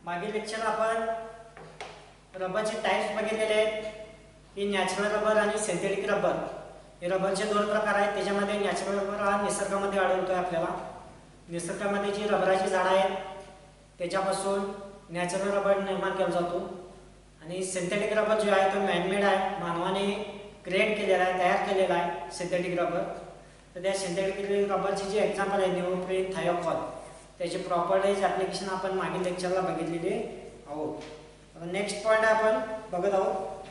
मागील लेक्चर आपण रबरचे टाइप्स बघितलेले आहेत की नॅचरल रबर आणि सिंथेटिक रबर. हे रबरचे दोन प्रकार आहेत. त्याच्यामध्ये नॅचरल रबर हा निसर्गामध्ये आढळतो आहे. आपल्याला निसर्गामध्ये जी रबराची झाडं आहेत त्याच्यापासून नॅचरल रबर निर्माण केला जातो आणि सिंथेटिक रबर जो आहे तो मॅनमेड आहे, मानवाने क्रिएट केलेला आहे, तयार केलेला आहे सिंथेटिक रबर. तर त्या सिंथेटिक रबरची जी एक्झाम्पल आहे निओप्रीन, थायोकॉल, त्याची प्रॉपर्टीज ॲप्लिकेशन आपण मागील लेक्चरला बघितलेले आहोत. आता नेक्स्ट पॉईंट आपण बघत आहोत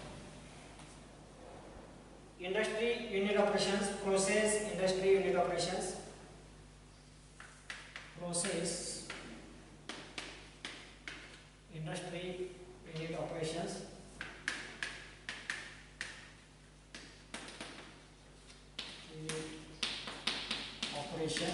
industry unit operations, process industry unit operations. Process industry unit operations. Operation.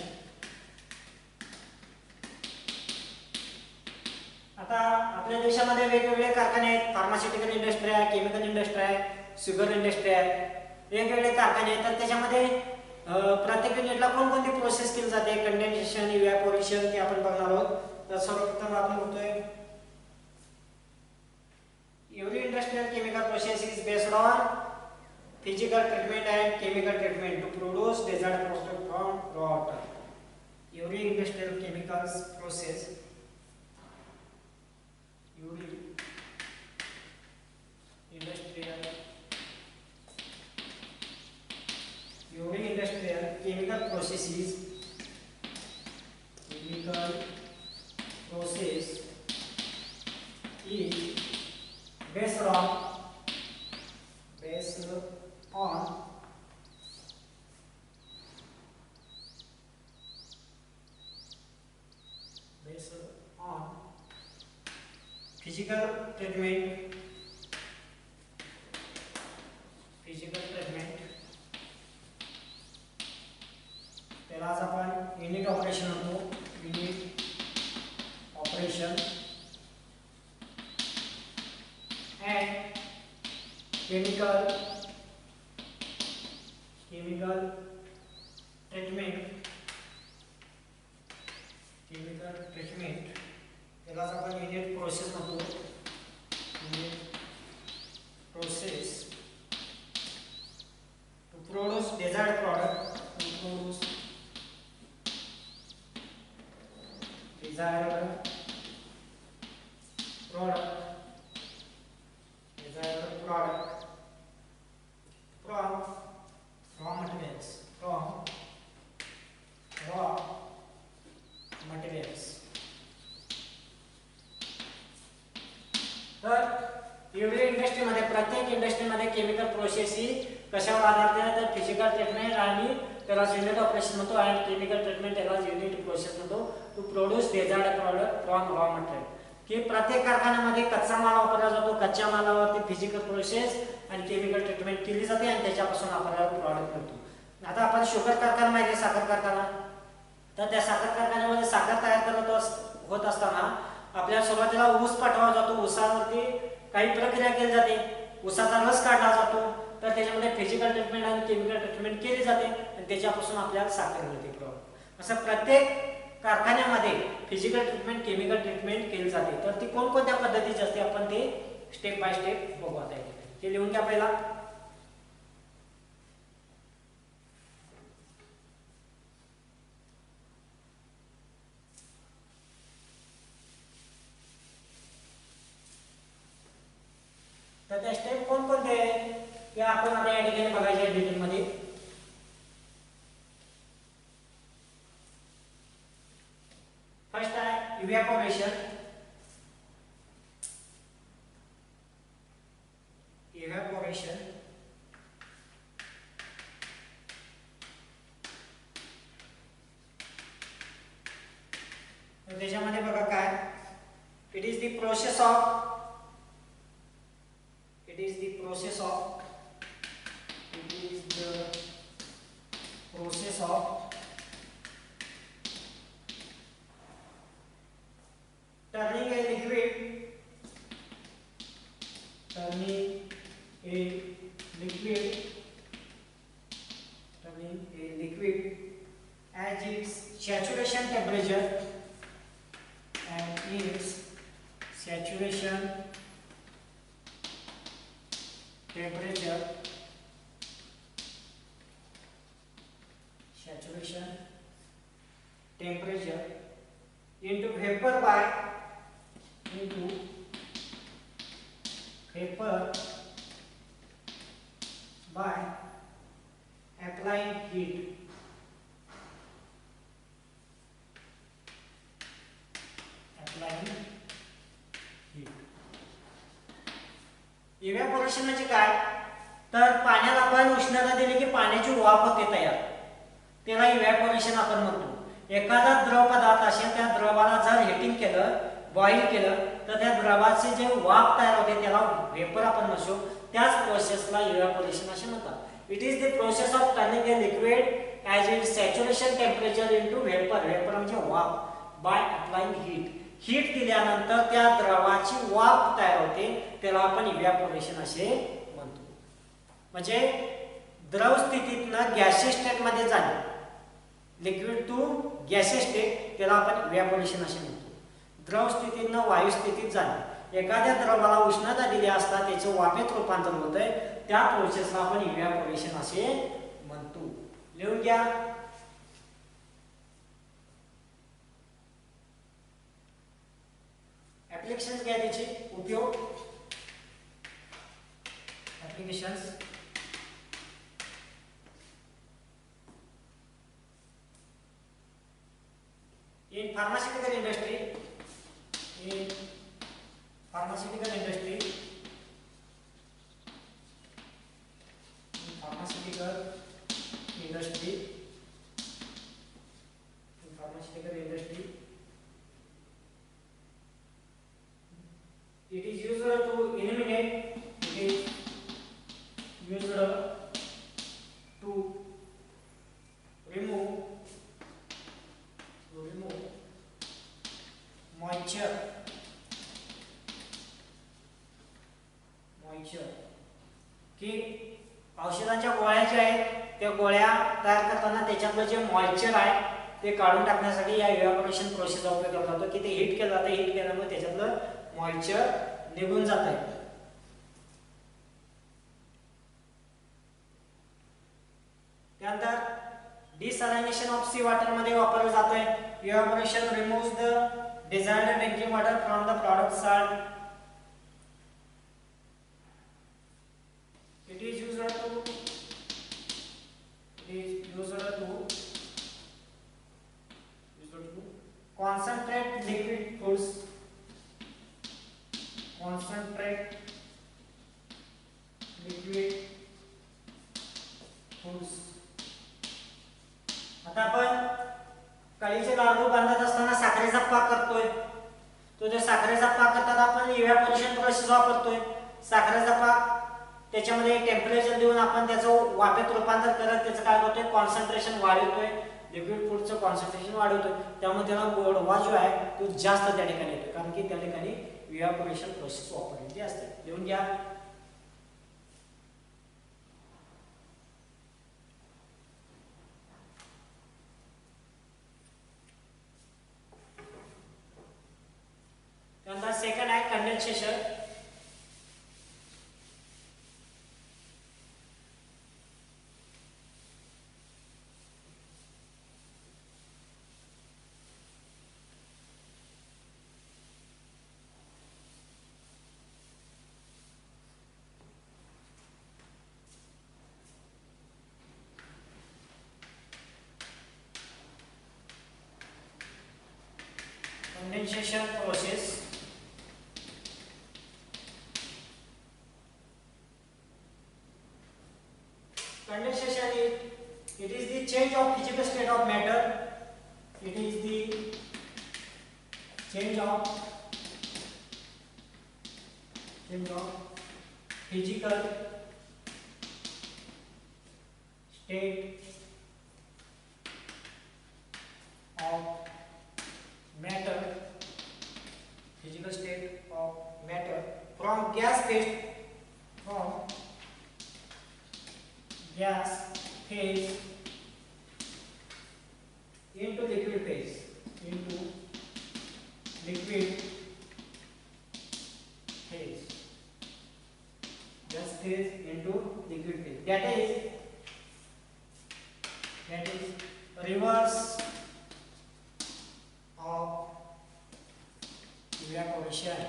आता आपल्या देशामध्ये वेगवेगळे कारखाने आहेत. फार्मास्युटिकल इंडस्ट्री आहे, केमिकल इंडस्ट्री आहे, शुगर इंडस्ट्री आहे, वेगवेगळे कारखाने आहेत. तर त्याच्यामध्ये प्रत्येक युनिटला कोणकोणती प्रोसेस केली जाते, कंडेन्सेशन, इव्हॅपोरेशन, ते आपण बघणार आहोत. तर सर्वप्रथम आपण बघतोय every industrial chemical process is based on physical treatment and chemical treatment to produce desired product from raw water. Every industrial chemicals process, every industrial chemical process is based on physical treatment. त्याला आज आपण unit operation म्हणतो. Unit operation and chemical treatment त्याला आपण unit process म्हणतो. Unit process to produce desired product, from raw materials. तर एवढी इंडस्ट्रीमध्ये, प्रत्येक इंडस्ट्रीमध्ये केमिकल प्रोसेस ही कशावर आधारित आहे तर फिजिकल ट्रीटमेंट आणि त्याला युनिट ऑपरेशन म्हणतो आणि केमिकल ट्रीटमेंट त्याला युनिट प्रोसेस म्हणतो. To produce desired product from raw material. की प्रत्येक कारखान्यामध्ये कच्चा माल वापरला जातो, कच्च्या मालावरती फिजिकल प्रोसेस आणि केमिकल ट्रीटमेंट केली जाते आणि त्याच्यापासून आपल्याला प्रॉडक्ट मिळतो. आता आपण शुगर कारखाना माहिती, साखर कारखाना, तर त्या साखर कारखान्यामध्ये साखर तयार होत असताना आपल्याला सुरुवातीला ऊस पाठवला जातो. ऊसावरती काही प्रक्रिया केली जाते, ऊसाचा रस काढला जातो, तर त्याच्यामध्ये फिजिकल ट्रीटमेंट आणि केमिकल ट्रीटमेंट केली जाते आणि त्याच्यापासून आपल्याला साखर मिळते. असं प्रत्येक कारखान्यामध्ये फिजिकल ट्रीटमेंट, केमिकल ट्रीटमेंट केली जाते. तर ती कोणकोणत्या पद्धतीची असते आपण ते स्टेप बाय स्टेप बघू. आता ते लिहून घ्या पहिला. तर त्या स्टेप कोणकोणते आहेत ते आपण आता या ठिकाणी बघायचे डिटेल मध्ये. फर्स्ट आहे इव्हॅपोरेशन. तर त्याच्यामध्ये बघा काय, it is the process of turning a liquid as its saturation temperature and its saturation temperature into vapor by applying heat. Evaporation म्हणजे काय, तर पाण्याला आपण उष्णता दिली की पाण्याची वाफ होते तयार, त्याला इव्हॅपोरेशन आपण म्हणतो. एखादा द्रव पदार्थ असेल, त्या द्रवाला जर हिटिंग केलं, बॉईल केलं, तर त्या द्रवाचे जे वाफ तयार होते त्याला वेपर आपण म्हणतो. त्याच प्रोसेसला इव्हॅपोरेशन असे म्हणतात. It is the process of turning a liquid as its saturation temperature into vapour. Vapour म्हणजे वाफ बाय अप्लाइंग हीट. हीट दिल्यानंतर त्या द्रवाची वाफ तयार होते, त्याला आपण इव्हॅपोरेशन असे म्हणतो. म्हणजे द्रव स्थितीतनं गॅसियस स्टेट मध्ये जाणे, लिक्विड टू गॅसियस स्टेट, त्याला आपण इव्हॅपोरेशन असे म्हणतो. द्रव स्थितीतनं वायू स्थितीत जाणे, एखाद्या द्रवाला उष्णता दिली असता त्याचे वाफेत रूपांतर होतंय, त्या प्रोसेसला आपण इव्हॅपोरेशन असे म्हणतो. लिहून घ्या. ऍप्लिकेशन्स घ्या, त्याचे उपयोग. Applications in pharmaceutical industry, in pharmaceutical industry, in pharmaceutical industry, in pharmaceutical industry, it is used to eliminate, it is used to remove moisture की औषधांच्या गोळ्या ज्या आहेत त्या गोळ्या तयार करताना त्याच्यातलं जे मॉइश्चर आहे ते काढून टाकण्यासाठी या इव्हॅपोरेशन प्रोसेसचा उपयोग केला जातो. की ते हीट केलं जातं, हीट केल्यामुळे त्याच्यातलं मॉइश्चर निघून जात आहे. त्यानंतर डिसॅलिनेशन ऑफ सी वॉटर मध्ये वापरलं जातंय. Evaporation removes the desired drinking water from the product salt. It is used to concentrate liquid foods. Concentrate liquid foods. आता आपण कळीचे लाडू बांधत असताना साखरेचा पाक करतोय, तो जो साखरेचा पाक करताना आपण इव्हॅपोरेशन प्रोसेस वापरतोय. साखरेचा पाक त्याच्यामध्ये टेम्परेचर देऊन आपण त्याचं वाफेत रूपांतर करत त्याचं काय होतंय, कॉन्सन्ट्रेशन वाढवतोय, लिक्विड फूडचं कॉन्सन्ट्रेशन वाढवतोय. त्यामुळे त्याला गोडवा जो आहे तो जास्त त्या ठिकाणी येतो, कारण की त्या ठिकाणी इव्हॅपोरेशन प्रोसेस वापरलेली असते. लिहून घ्या. सेकंड आहे condensation. Condensation process. Condensation it is the change of physical state of matter. It is the change of physical state of matter. Physical state of matter from gas phase into liquid phase, evaporation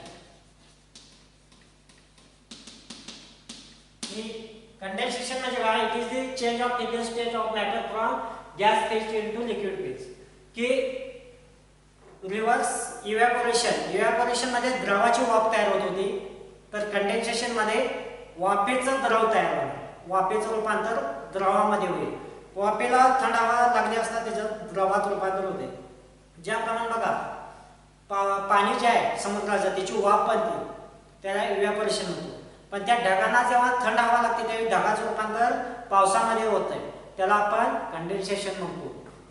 ही condensation म्हणजे काय? It is the change of liquid state of matter from gas phase into liquid phase. की reverse evaporation मध्ये द्रवाची वाफ तयार होत होती, तर कंडेन्सेशन मध्ये वाफेचा द्रव तयार होणार. वाफेचं रूपांतर द्रवामध्ये होईल. वाफेला थंड हवा लागली असता त्याचं द्रवात रूपांतर होते. ज्याप्रमाणे बघा पाणी जे आहे समुद्राचं त्याची वाफ बनते, त्याला इव्हॅपोरेशन होतं. पण त्या ढगांना जेव्हा थंड हवा लागते त्यावेळी ढगाचं रूपांतर पावसामध्ये होत आहे, त्याला आपण कंडेन्सेशन म्हणतो.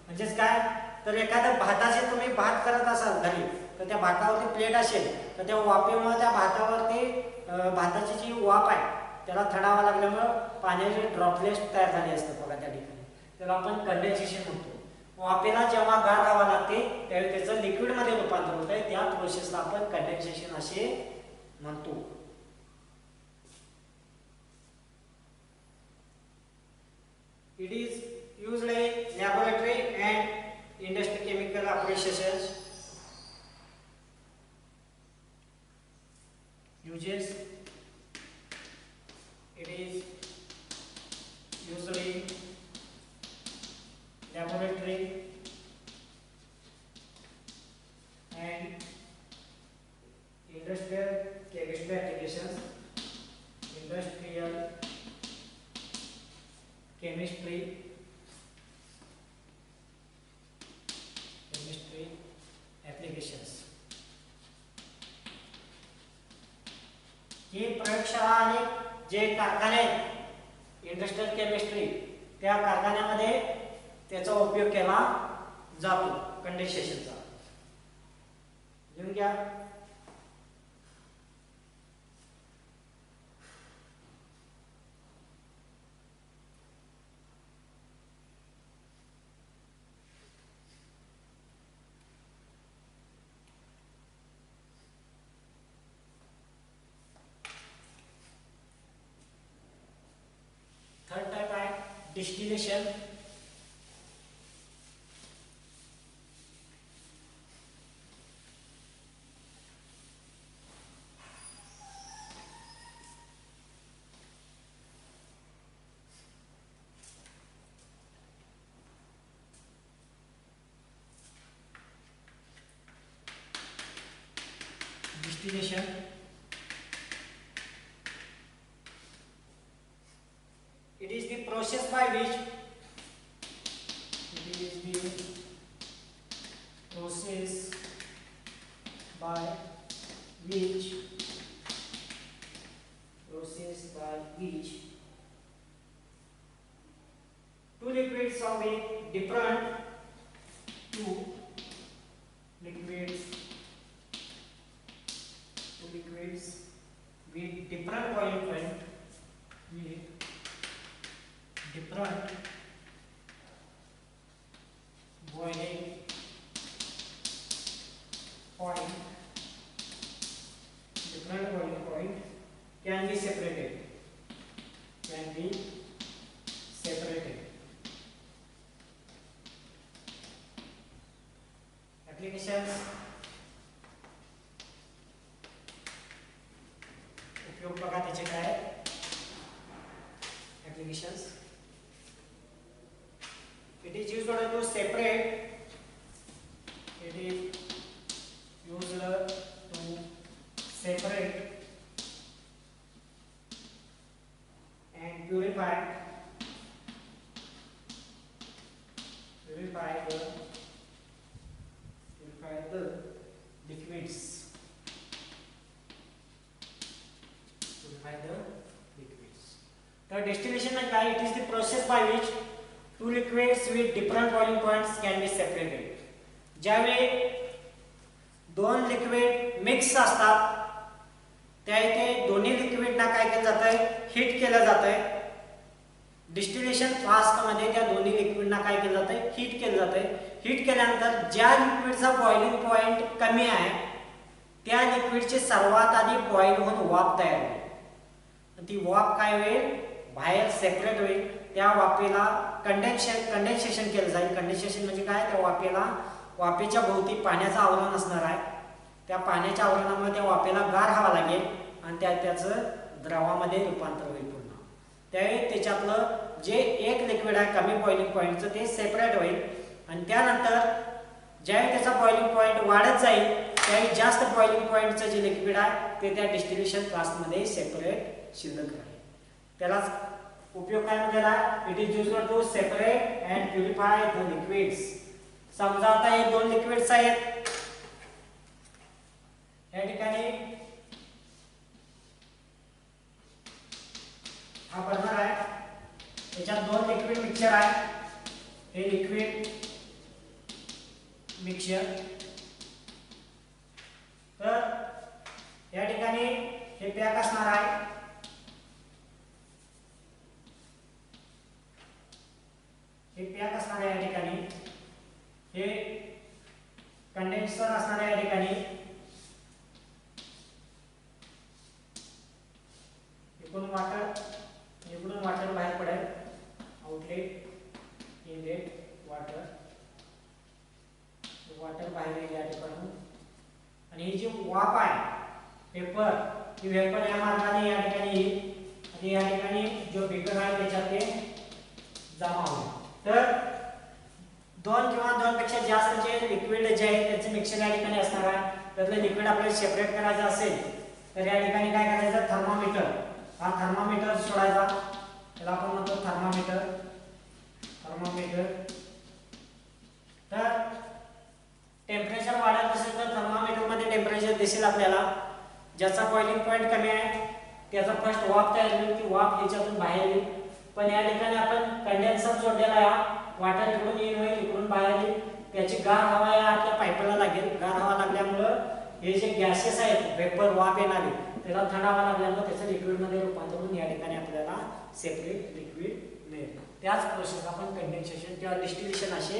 म्हणजेच काय? तर एखाद्या भाताचे तुम्ही भात करत असाल घरी, तर त्या भातावरती प्लेट असेल तर त्या वाफेमुळे त्या भातावरती भाताची जी वाफ आहे त्याला थंड हवा लागल्यामुळं पाण्याचे ड्रॉपलेट्स तयार झाले असतात बघा त्या ठिकाणी, त्याला आपण कंडेन्सेशन म्हणतो. वाफेला जेव्हा गार हवा लागते त्यावेळी त्याचं लिक्विडमध्ये रूपांतर होत आहे, त्या प्रोसेसला आपण कंडेन्सेशन असे म्हणतो. It is used in laboratory and industrial chemical applications. Uses it is used in laboratory and industrial chemistry applications. Industrial chemistry applications. ही प्रयोगशाळा आणि जे कारखाने आहेत इंडस्ट्रियल केमिस्ट्री, त्या कारखान्यामध्ये त्याचा उपयोग केला जातो कंडेन्सेशनचा. लिहून घ्या. थर्ड टाइप आहे distillation. It is the process by which two liquids of with different boiling point can be separated. Applications. उपयोग बघा त्याचे काय applications. It is used to separate. It is used to separate and purify the liquids. The distillation is it is the process by which two liquids with different boiling points can be separated. ज्यावेळी दोन liquid mix असतात त्या इथे दोन्ही लिक्विडना काय केलं जातंय, heat केलं जातंय. डिस्टिलेशन फ्लास्क मध्ये त्या दोन्ही लिक्विडना काय केलं जातंय, हीट केलं जातंय. हीट केल्यानंतर ज्या लिक्विडचा बॉइलिंग पॉइंट कमी आहे त्या लिक्विडचे सर्वात आधी बॉइल होऊन वाफ तयार होईल. ती वाफ काय होईल, बाहेर सेपरेट होईल. त्या वाफेला कंडेन्सेशन केलं जाईल. कंडेन्सेशन म्हणजे काय, त्या वाफेच्या भोवती पाण्याचं आवरण असणार आहे. त्या पाण्याच्या आवरणामुळे त्या वाफेला गार हवा लागेल आणि त्याचं द्रवामध्ये रूपांतर होईल पुन्हा. त्यावेळी त्याच्यातलं जे एक लिक्विड आहे कमी बॉइलिंग पॉईंटचं ते सेपरेट होईल आणि त्यानंतर ज्यावेळी त्याचा बॉइलिंग पॉईंट वाढत जाईल त्यावेळी जास्त बॉइलिंग पॉईंटचं जे लिक्विड आहे ते त्या डिस्टिलेशन फ्लास्कमध्ये सेपरेट शिल्लक राहील. त्यालाच उपयोग काय म्हणतात, it is used to separate and purify the liquids. समजा आता हे दोन लिक्विड्स आहेत, या ठिकाणी हा बर्नर आहे, याच्यात दोन लिक्विड मिक्सचर आहे, हे लिक्विड मिक्सचर. तर या ठिकाणी हे पॅक असणार आहे, हे पॅक असणार आहे, या ठिकाणी हे कंडेन्सर असणार आहे, या ठिकाणी इकडून वाटर बाहेर पडेल, आउटलेट इनलेट वाटर बाहेर येईल या ठिकाणी. आणि ही जी वाफ आहे वेपर, ही वेपर या मार्गाने या ठिकाणी येईल आणि या ठिकाणी जो बीकर आहे त्याच्यात ते जमा होईल. तर दोन किंवा दोनपेक्षा जास्त जे लिक्विड जे आहे त्याचे मिक्सचर या ठिकाणी असणार आहे. त्यातलं लिक्विड आपल्याला सेपरेट करायचं असेल तर या ठिकाणी काय करायचं, थर्मामीटर, हा थर्मामीटर सोडायचा, त्याला आपण म्हणतो थर्मामीटर. तर टेम्परेचर वाढत असेल तर थर्मामीटर मध्ये टेम्परेचर दिसेल आपल्याला. ज्याचा बॉइलिंग पॉइंट कमी आहे त्याचा फर्स्ट वाफ तयार होईल, ती वाफ ह्याच्यातून बाहेर येईल. पण या ठिकाणी आपण कंडेन्सर जोडलेला आहे, वाटर इकडून येईल होईल, इकडून बाहेर येईल, त्याची गार हवा या आपल्या पाईपला लागेल. गार हवा लागल्यामुळं हे जे गॅसेस आहेत वेपर वाफ येणारे त्याला थंड हवा लागल्यामुळे त्याचं लिक्विडमध्ये रूपांतर होऊन या ठिकाणी आपल्याला सेपरेट लिक्विड मिळेल. त्याच प्रोसेस आपण कंडेन्सेशन किंवा डिस्टिलेशन असे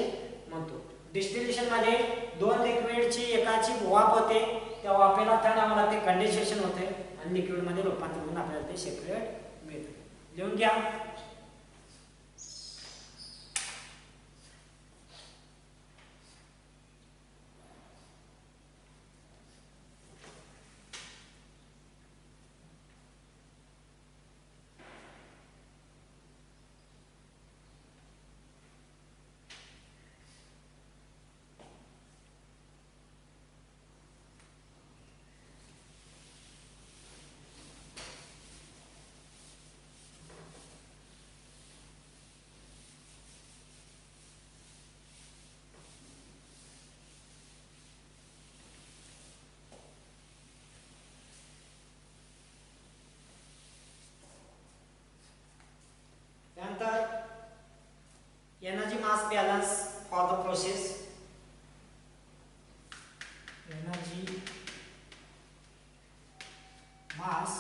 म्हणतो. डिस्टिलेशन मध्ये दोन लिक्विडची एकाची वाफ होते, त्या वाफेला थंड हवा लागते, कंडेन्सेशन होते आणि लिक्विड मध्ये रूपांतर होऊन आपल्याला ते सेपरेट मिळते. लिहून घ्या. Energy mass balance for the process. Energy mass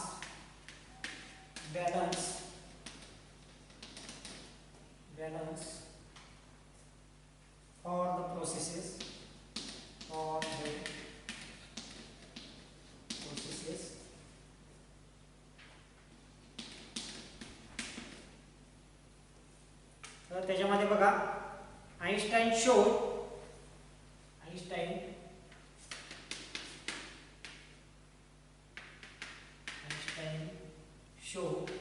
balance for the processes तर त्याच्यामध्ये बघा Einstein showed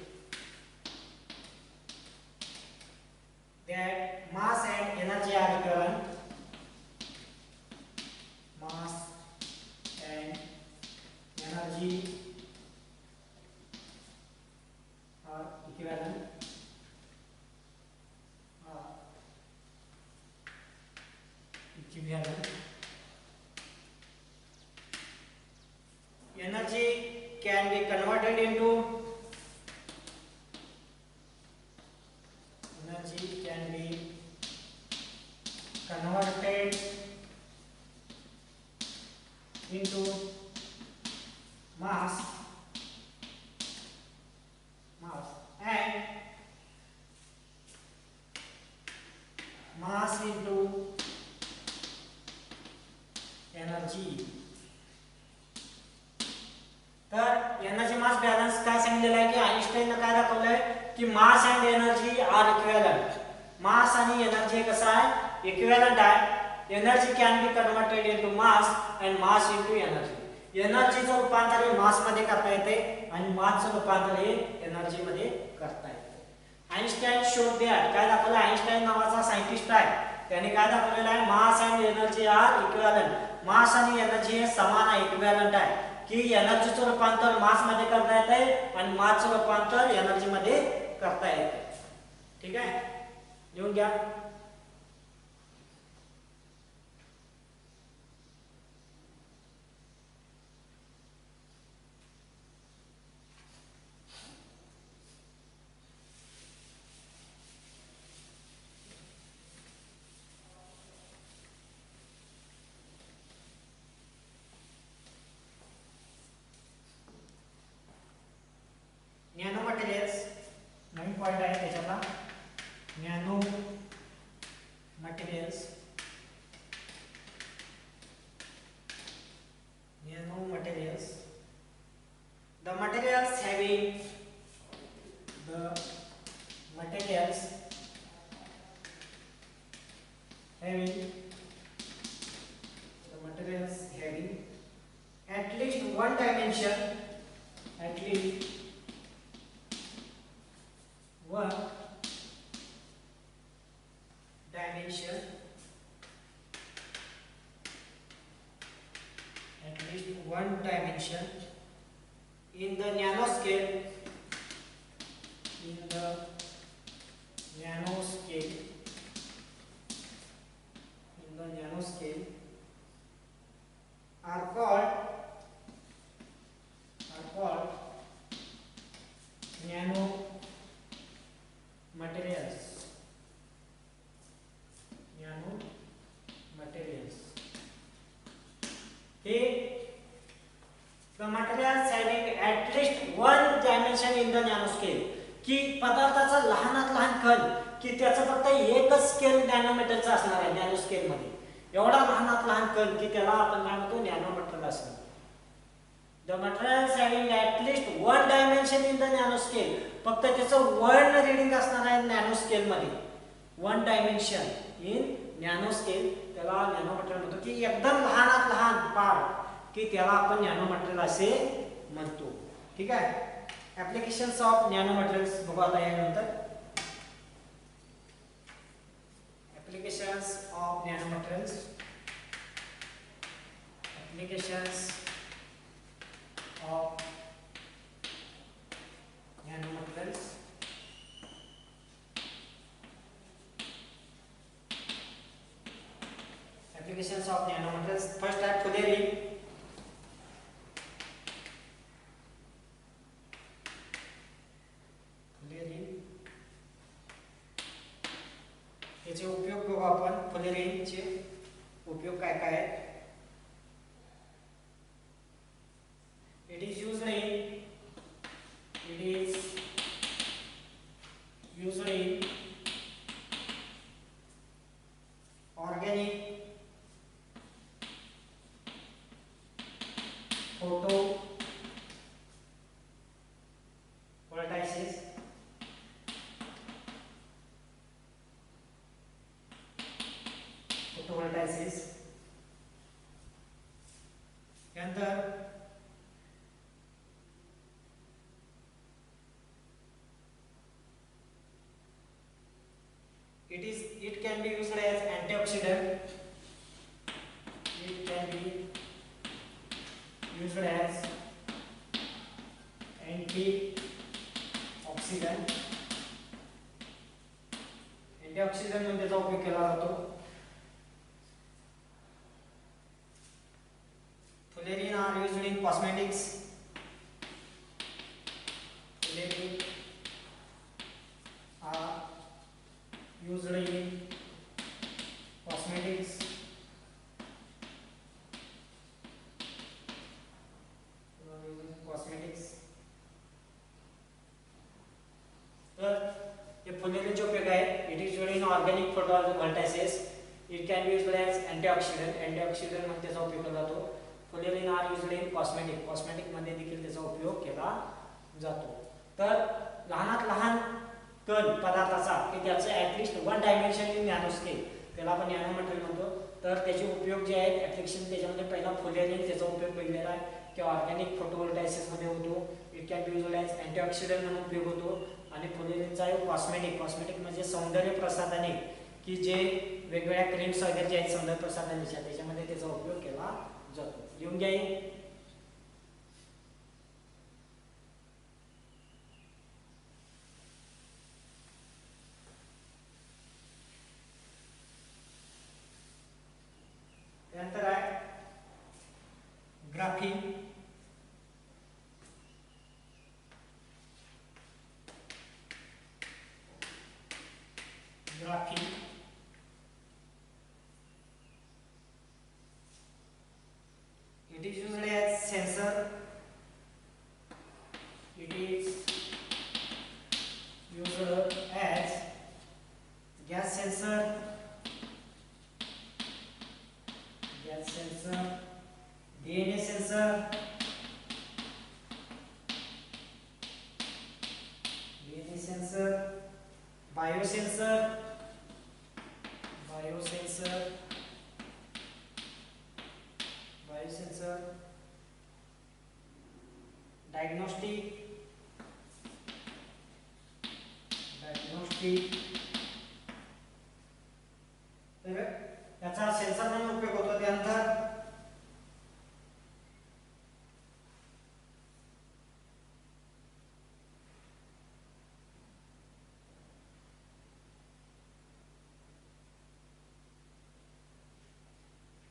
that mass and energy are equivalent. Mass and energy are equivalent. Energy can be converted into mass and mass into energy. तर energy mass balance काय सांगितलेलं आहे की आइन्स्टाईनने काय दाखवलंय की mass and energy are equivalent. Mass आणि एनर्जी कसं आहे, इक्विव्हॅलंट आहे. Energy can be converted into mass and mass into energy. एनर्जीचं रूपांतर हे मास मध्ये करता येते आणि मासचं रूपांतर हे एनर्जी मध्ये करता येते. आइन्स्टाईन शोड दॅट, काय दाखवलं, आइन्स्टाईन नावाचा सायंटिस्ट आहे त्याने काय दाखवलेलं आहे, mass and energy are equivalent. Mass आणि एनर्जी हे समान आहे, इक्विव्हॅलंट आहे, की एनर्जीचं रूपांतर मास मध्ये करता येते आणि मासचं रूपांतर एनर्जी मध्ये करता येते. ठीक आहे, लिहून घ्या. नॅनो मटेरियल्स नवीन पॉइंट आहे त्याच्यातला. Nano materials, nano materials, the materials having the materials having at least one dimension, at least one dimension, at least one dimension in the nanoscale, in the nanoscale, in the nanoscale are called nano materials. Nano materials. The materials having at least one dimension in the nanoscale, की पदार्थाचा लहानात लहान कण की त्याचं फक्त एकच scale नॅनोमीटरचा असणार आहे नॅनो स्केल मध्ये. एवढा लहानात लहान कण की त्याला आपण काय म्हणतो, नॅनो मटेरियल असणार. The materials having at least one dimension in the nanoscale, फक्त त्याचं वन रीडिंग असणार आहे नॅनो स्केल मध्ये. वन डायमेन्शन इन नॅनो स्केल, त्याला नॅनो मटेरियल म्हणतो, की एकदम लहानात लहान पार्ट की त्याला आपण नॅनो मटेरियल असे म्हणतो. ठीक आहे, ऍप्लिकेशन्स ऑफ नॅनो मटेरियल्स बघू आता यानंतर. Applications of nano materials, applications of nanomaterials. Applications of nanomaterials. First type fullerene. Fullerene. याचे उपयोग बघू आपण. फुलेरीनचे उपयोग काय काय आहेत. It is used in organic photovoltaics, त्यानंतर it can be used as antioxidant. It can be used as antioxidant. Antioxidant म्हणजे त्याचा उपयोग केला जातो. Fullerene are used in cosmetics. Fullerene are used in cosmetics. तर ये फुलेरीनचे उपयोग आहे. It is used in organic photovoltaics. It can be used as antioxidant. Antioxidant म्हणून त्याचा उपयोग केला जातो. Fullerene are used in cosmetic. Cosmetic मध्ये देखील त्याचा उपयोग केला जातो. तर लहानात लहान कण पदार्थाचा की त्याचं ॲटलिस्ट वन डायमेन्शन इन नॅनो स्केल, त्याला आपण नॅनो मटेरियल म्हणतो. तर त्याचे उपयोग जे आहेत ॲप्लिकेशन त्याच्यामध्ये पहिला फुलेरिन त्याचा उपयोग बघितलेला आहे किंवा ऑर्गॅनिक फोटोव्होल्टायसिसमध्ये होतो. It can B use as antioxidant म्हणून उपयोग होतो. आणि फुलेरिनचा आहे कॉस्मेटिक म्हणजे सौंदर्य प्रसाधने की जे वेगवेगळ्या क्रीम्स वगैरे जे आहेत सौंदर्य प्रसाधनाच्या त्याच्यामध्ये त्याचा उपयोग केला जातो. लिहून घ्या. त्यानंतर आहे graphene. It is used as sensor. It is used as gas sensor, DNA sensor, biosensor, diagnostic, याचा सेन्सर म्हणून उपयोग होतो. त्यानंतर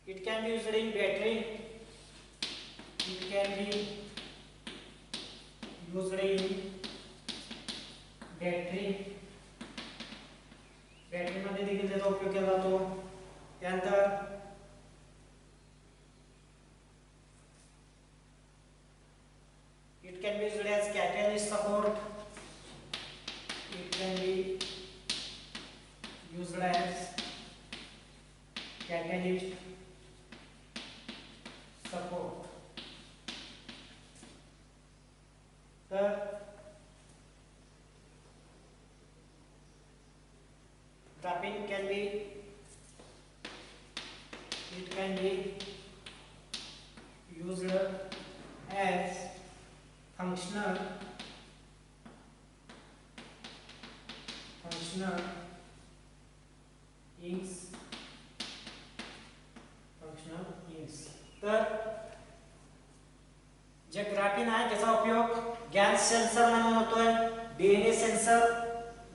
it can be used in battery. It can be used in battery मध्ये देखील त्याचा उपयोग केला जातो. त्यानंतर it can be used as catalyst support. It can be used as catalyst support. तर graphene can be used as functional inks. तर जे graphene आहे त्याचा उपयोग गॅस सेन्सर म्हणून होतोय, डीएनए सेन्सर,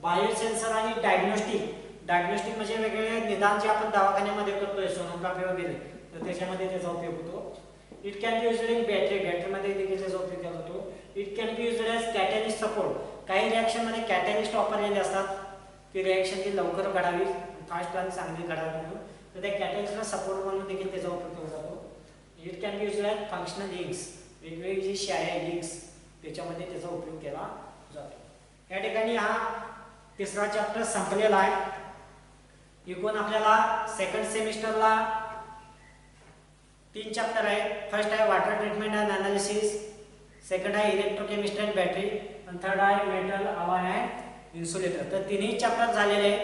बायो सेन्सर आणि डायग्नोस्टिक म्हणजे वेगवेगळे निदान जे आपण दवाखान्यामध्ये करतोय सोनोग्राफी वगैरे तर त्याच्यामध्ये त्याचा उपयोग होतो. It can be used in बॅटरीमध्ये देखील त्याचा उपयोग केला जातो. It can be used as catalyst support. काही रिएक्शन मध्ये कॅटॅलिस्ट वापरलेले असतात ती रिएक्शन ती लवकर घडावी, फास्ट आणि चांगली घडावी म्हणून, तर त्या कॅटॅलिस्टला सपोर्ट म्हणून देखील त्याचा उपयोग केला जातो. It can be used as functional inks. वेगवेगळी जी शाई इंक्स त्याच्यामध्ये त्याचा उपयोग केला जातो. या ठिकाणी हा तिसरा चॅप्टर संपलेला आहे. एकूण आपल्याला सेकंड सेमिस्टरला 3 चॅप्टर आहे. फर्स्ट आहे water treatment and analysis, second आहे इलेक्ट्रोकेमिस्ट्री अँड बॅटरी आणि थर्ड आहे मेटल अलॉय अँड इन्सुलेटर. तर तिन्ही चॅप्टर झालेले आहे.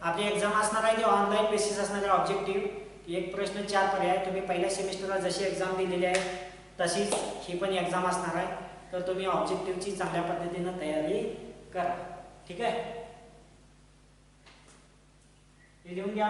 आपली एक्झाम असणार आहे ती ऑनलाईन बेसिस असणार आहे. ऑब्जेक्टिव्ह 1 प्रश्न 4 पर्याय. तुम्ही पहिल्या सेमिस्टरला जशी एक्झाम दिलेली आहे तशीच ही पण एक्झाम असणार आहे. तर तुम्ही ऑब्जेक्टिव्हची चांगल्या पद्धतीने तयारी करा. ठीक आहे, हे लिहून घ्या.